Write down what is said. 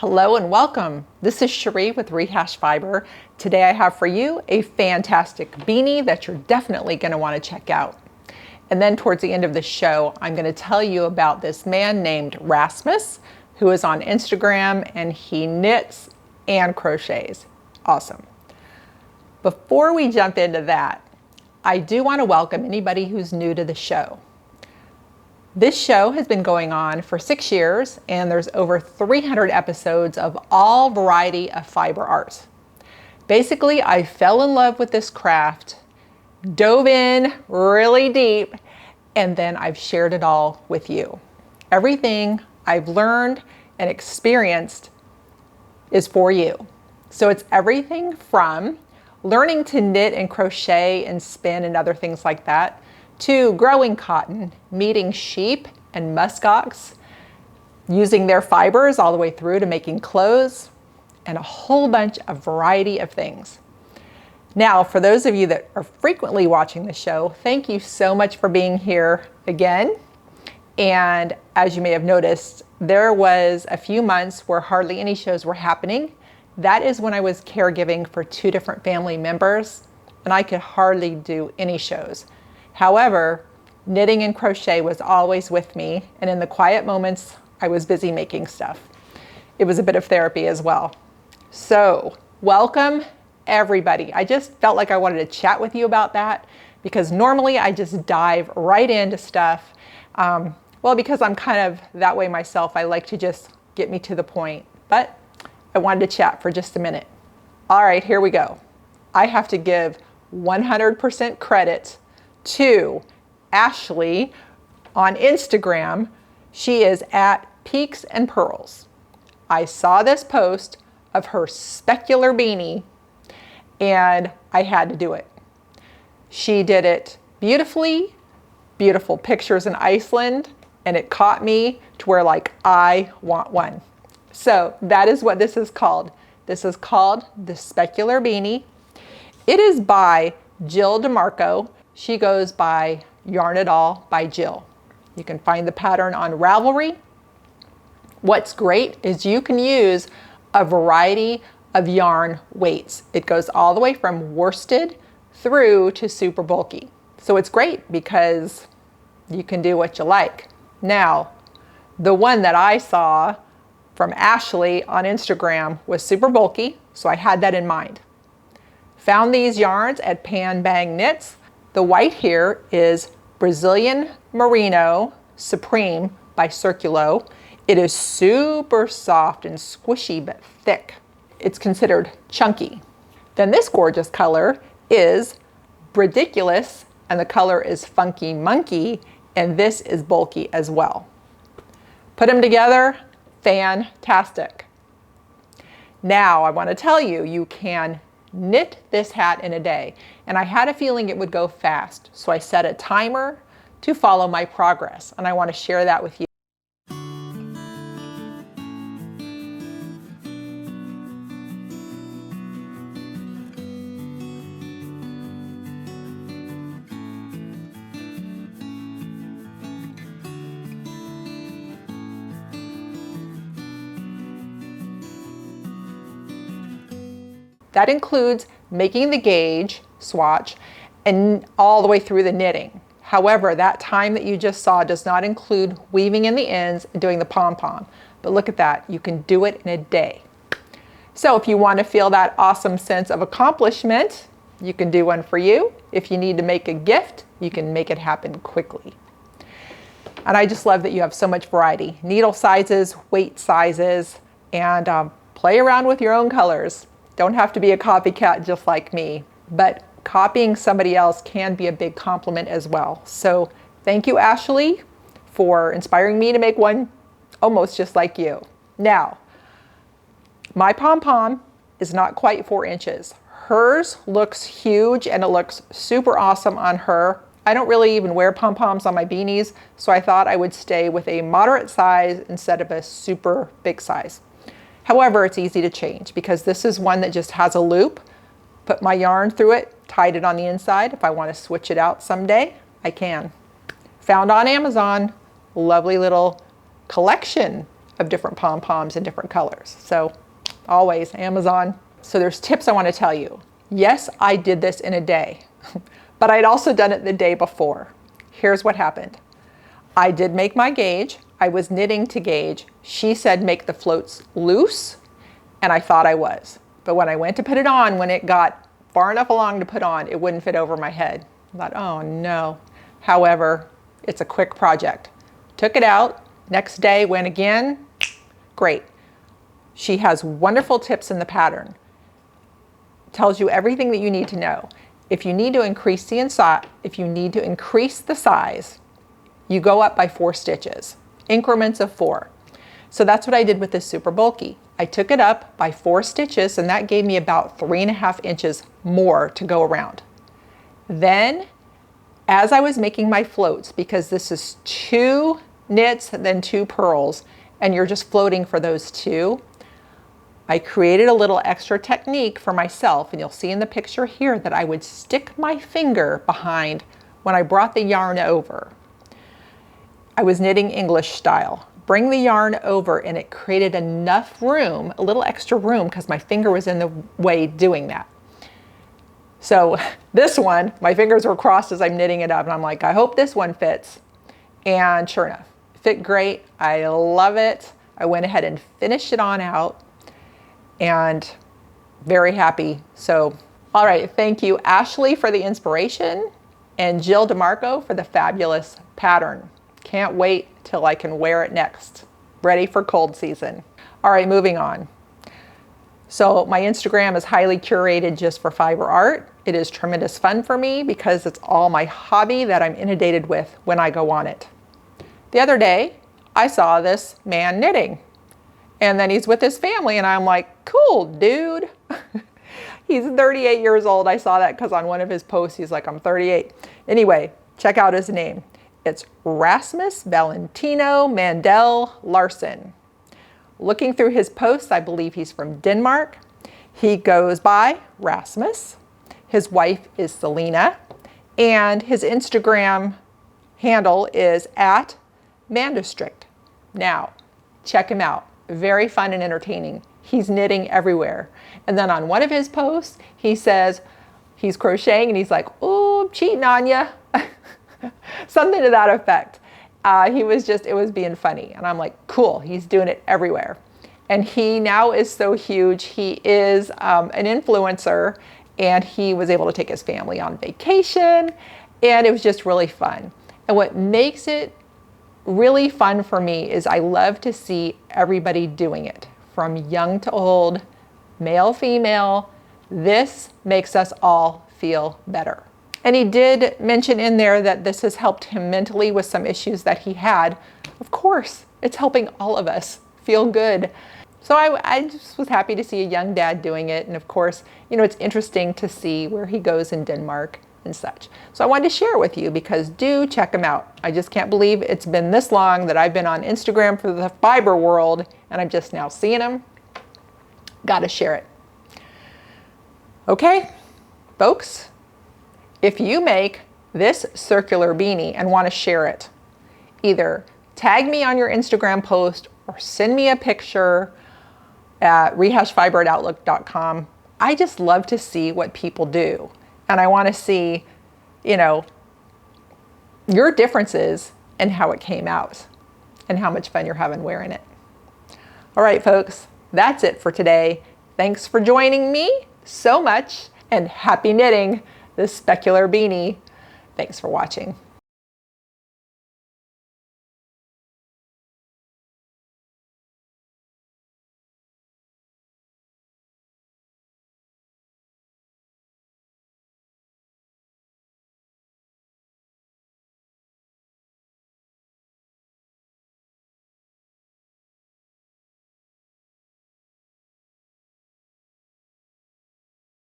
Hello and welcome. This is Cherie with Rehash Fiber. Today I have for you a fantastic beanie that you're definitely going to want to check out. And then towards the end of the show, I'm going to tell you about this man named Rasmus who is on Instagram and he knits and crochets. Awesome. Before we jump into that, I do want to welcome anybody who's new to the show. This show has been going on for 6 years and there's over 300 episodes of all variety of fiber arts. Basically, I fell in love with this craft, dove in really deep, and then I've shared it all with you. Everything I've learned and experienced is for you. So it's everything from learning to knit and crochet and spin and other things like that, to growing cotton, meeting sheep and muskox, using their fibers all the way through to making clothes, and a whole bunch of variety of things. Now, for those of you that are frequently watching the show, thank you so much for being here again. And as you may have noticed, there was a few months where hardly any shows were happening. That is when I was caregiving for 2 different family members, and I could hardly do any shows. However, knitting and crochet was always with me, and in the quiet moments, I was busy making stuff. It was a bit of therapy as well. So, welcome everybody. I just felt like I wanted to chat with you about that because normally I just dive right into stuff. Well, because I'm kind of that way myself, I like to just get me to the point, but I wanted to chat for just a minute. All right, here we go. I have to give 100% credit to Ashley on Instagram. She is at Peaks and Pearls. I saw this post of her specular beanie and I had to do it. She did it beautifully, beautiful pictures in Iceland, and it caught me to where like I want one. So that is what this is called. This is called the Specular Beanie. It is by Jill DeMarco. She goes by Yarn It All by Jill. You can find the pattern on Ravelry. What's great is you can use a variety of yarn weights. It goes all the way from worsted through to super bulky. So it's great because you can do what you like. Now, the one that I saw from Ashley on Instagram was super bulky, so I had that in mind. Found these yarns at Pan Bang Knits. The white here is Brazilian Merino Supreme by Circulo. It is super soft and squishy but thick. It's considered chunky. Then this gorgeous color is Ridiculous, and the color is Funky Monkey, and this is bulky as well. Put them together, fantastic. Now I want to tell you, you can knit this hat in a day, and I had a feeling it would go fast, so I set a timer to follow my progress, and I want to share that with you. That includes making the gauge swatch and all the way through the knitting. However, that time that you just saw does not include weaving in the ends and doing the pom-pom. But look at that, you can do it in a day. So if you want to feel that awesome sense of accomplishment, you can do one for you. If you need to make a gift, you can make it happen quickly. And I just love that you have so much variety. Needle sizes, weight sizes, and play around with your own colors. Don't have to be a copycat just like me, but copying somebody else can be a big compliment as well. So thank you, Ashley, for inspiring me to make one almost just like you. Now, my pom-pom is not quite 4 inches. Hers looks huge and it looks super awesome on her. I don't really even wear pom-poms on my beanies, so I thought I would stay with a moderate size instead of a super big size. However, it's easy to change because this is one that just has a loop. Put my yarn through it, tied it on the inside. If I want to switch it out someday, I can. Found on Amazon, lovely little collection of different pom-poms in different colors. So always Amazon. So there's tips I want to tell you. Yes, I did this in a day, but I'd also done it the day before. Here's what happened. I did make my gauge. I was knitting to gauge. She said make the floats loose, and I thought I was. But when I went to put it on, when it got far enough along to put on, it wouldn't fit over my head. I thought, oh no. However, it's a quick project. Took it out. Next day, went again. Great. She has wonderful tips in the pattern. Tells you everything that you need to know. If you need to increase the size, you go up by 4 stitches, increments of 4. So that's what I did with this super bulky. I took it up by 4 stitches, and that gave me about 3.5 inches more to go around. Then, as I was making my floats, because this is 2 knits, then 2 purls, and you're just floating for those 2, I created a little extra technique for myself, and you'll see in the picture here that I would stick my finger behind when I brought the yarn over. I was knitting English style. Bring the yarn over, and it created enough room, a little extra room, because my finger was in the way doing that. So this one, my fingers were crossed as I'm knitting it up, and I'm like, I hope this one fits. And sure enough, it fit great. I love it. I went ahead and finished it on out, and very happy. So, all right, thank you, Ashley, for the inspiration, and Jill DeMarco for the fabulous pattern. Can't wait till I can wear it next. Ready for cold season. All right, moving on. So my Instagram is highly curated just for fiber art. It is tremendous fun for me because it's all my hobby that I'm inundated with when I go on it. The other day, I saw this man knitting, and then he's with his family, and I'm like, cool, dude. He's 38 years old. I saw that because on one of his posts, he's like, I'm 38. Anyway, check out his name. It's Rasmus Valentino Mandel Larsen. Looking through his posts, I believe he's from Denmark. He goes by Rasmus. His wife is Selena, and his Instagram handle is @Mandistrict. Now, check him out. Very fun and entertaining. He's knitting everywhere. And then on one of his posts, he says he's crocheting, and he's like, ooh, I'm cheating on ya. Something to that effect. It was being funny. And I'm like, cool, he's doing it everywhere. And he now is so huge. He is an influencer, and he was able to take his family on vacation, and it was just really fun. And what makes it really fun for me is I love to see everybody doing it, from young to old, male, female. This makes us all feel better. And he did mention in there that this has helped him mentally with some issues that he had. Of course, it's helping all of us feel good. So I just was happy to see a young dad doing it. And of course, you know, it's interesting to see where he goes in Denmark and such. So I wanted to share it with you because do check him out. I just can't believe it's been this long that I've been on Instagram for the fiber world, and I'm just now seeing him. Gotta share it. Okay, folks. If you make this circular beanie and want to share it, either tag me on your Instagram post or send me a picture at rehashfiber@outlook.com. I just love to see what people do. And I want to see, you know, your differences and how it came out and how much fun you're having wearing it. All right, folks, that's it for today. Thanks for joining me so much, and happy knitting this specular beanie. Thanks for watching.